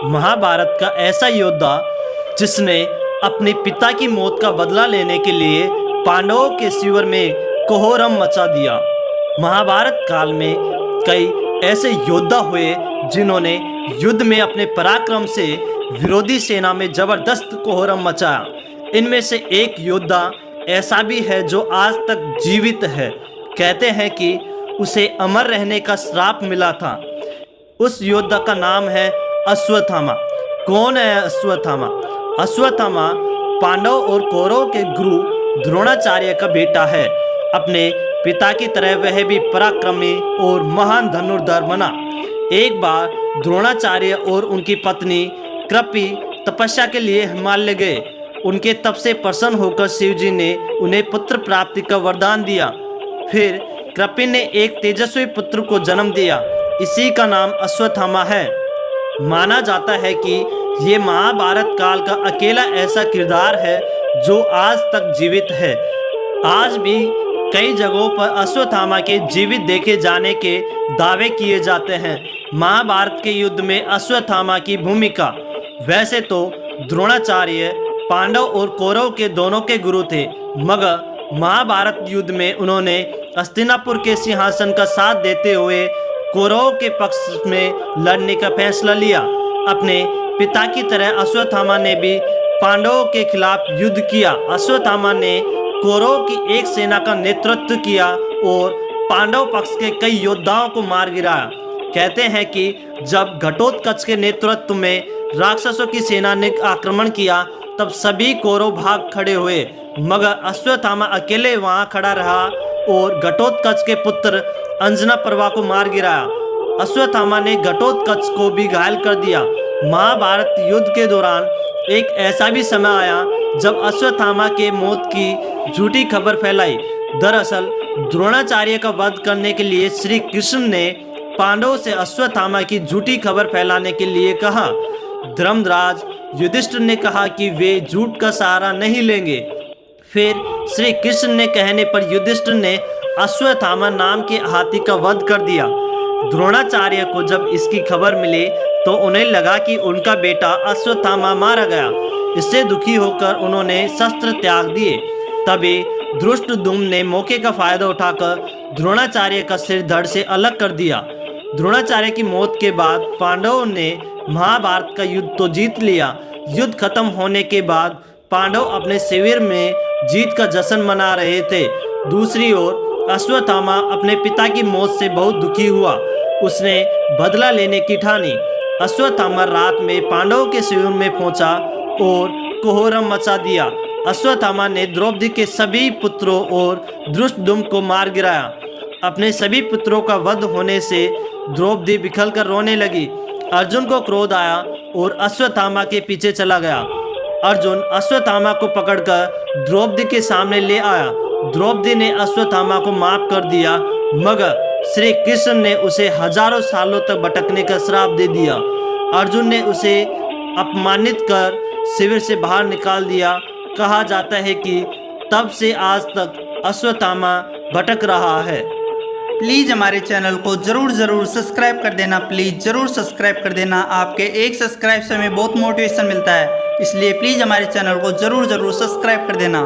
महाभारत का ऐसा योद्धा जिसने अपने पिता की मौत का बदला लेने के लिए पांडवों के शिविर में कोहरम मचा दिया। महाभारत काल में कई ऐसे योद्धा हुए जिन्होंने युद्ध में अपने पराक्रम से विरोधी सेना में जबरदस्त कोहरम मचाया। इनमें से एक योद्धा ऐसा भी है जो आज तक जीवित है। कहते हैं कि उसे अमर रहने का श्राप मिला था। उस योद्धा का नाम है अश्वत्थामा। कौन है अश्वत्थामा? अश्वत्थामा पांडव और कौरव के गुरु द्रोणाचार्य का बेटा है। अपने पिता की तरह वह भी पराक्रमी और महान धनुर्धर बना। एक बार द्रोणाचार्य और उनकी पत्नी कृपि तपस्या के लिए हिमालय गए। उनके तप से प्रसन्न होकर शिवजी ने उन्हें पुत्र प्राप्ति का वरदान दिया। फिर कृपि ने एक तेजस्वी पुत्र को जन्म दिया। इसी का नाम अश्वत्थामा है। माना जाता है कि ये महाभारत काल का अकेला ऐसा किरदार है जो आज तक जीवित है। आज भी कई जगहों पर अश्वत्थामा के जीवित देखे जाने के दावे किए जाते हैं। महाभारत के युद्ध में अश्वत्थामा की भूमिका। वैसे तो द्रोणाचार्य पांडव और कौरव के दोनों के गुरु थे, मगर महाभारत युद्ध में उन्होंने हस्तिनापुर के सिंहासन का साथ देते हुए कौरवों के पक्ष में लड़ने का फैसला लिया। अपने पिता की तरह अश्वत्थामा ने भी पांडवों के खिलाफ युद्ध किया। अश्वत्थामा ने कौरवों की एक सेना का नेतृत्व किया और पांडव पक्ष के कई योद्धाओं को मार गिराया। कहते हैं कि जब घटोत्कच के नेतृत्व में राक्षसों की सेना ने आक्रमण किया तब सभी कौरव भाग खड़े हुए, मगर अश्वत्थामा अकेले वहां खड़ा रहा और घटोत्कच के पुत्र अंजनापर्वा को मार गिराया। अश्वत्थामा ने घटोत्कच को भी घायल कर दिया। महाभारत युद्ध के दौरान एक ऐसा भी समय आया जब अश्वत्थामा के मौत की झूठी खबर फैलाई। दरअसल द्रोणाचार्य का वध करने के लिए श्री कृष्ण ने पांडवों से अश्वत्थामा की झूठी खबर फैलाने के लिए कहा। धर्मराज युधिष्ठिर ने कहा कि वे झूठ का सहारा नहीं लेंगे। फिर श्री कृष्ण ने कहने पर युधिष्ठिर ने अश्वत्थामा नाम के हाथी का वध कर दिया। द्रोणाचार्य को जब इसकी खबर मिली तो उन्हें लगा कि उनका बेटा अश्वत्थामा मारा गया। इससे दुखी होकर उन्होंने शस्त्र त्याग दिए। तभी धृष्टद्युम्न ने मौके का फायदा उठाकर द्रोणाचार्य का सिर धड़ से अलग कर दिया। द्रोणाचार्य की मौत के बाद पांडवों ने महाभारत का युद्ध तो जीत लिया। युद्ध खत्म होने के बाद पांडव अपने शिविर में जीत का जश्न मना रहे थे। दूसरी ओर अश्वत्थामा अपने पिता की मौत से बहुत दुखी हुआ। उसने बदला लेने की ठानी। अश्वत्थामा रात में पांडवों के शिविर में पहुंचा और कोहरम मचा दिया। अश्वत्थामा ने द्रौपदी के सभी पुत्रों और धृष्टद्युम्न को मार गिराया। अपने सभी पुत्रों का वध होने से द्रौपदी बिखर कर रोने लगी। अर्जुन को क्रोध आया और अश्वत्थामा के पीछे चला गया। अर्जुन अश्वत्थामा को पकड़कर द्रौपदी के सामने ले आया। द्रौपदी ने अश्वत्थामा को माफ कर दिया, मगर श्री कृष्ण ने उसे हजारों सालों तक भटकने का श्राप दे दिया। अर्जुन ने उसे अपमानित कर शिविर से बाहर निकाल दिया। कहा जाता है कि तब से आज तक अश्वत्थामा भटक रहा है। प्लीज़ हमारे चैनल को ज़रूर सब्सक्राइब कर देना। प्लीज़ ज़रूर सब्सक्राइब कर देना। आपके एक सब्सक्राइब से हमें बहुत मोटिवेशन मिलता है, इसलिए प्लीज़ हमारे चैनल को ज़रूर सब्सक्राइब कर देना।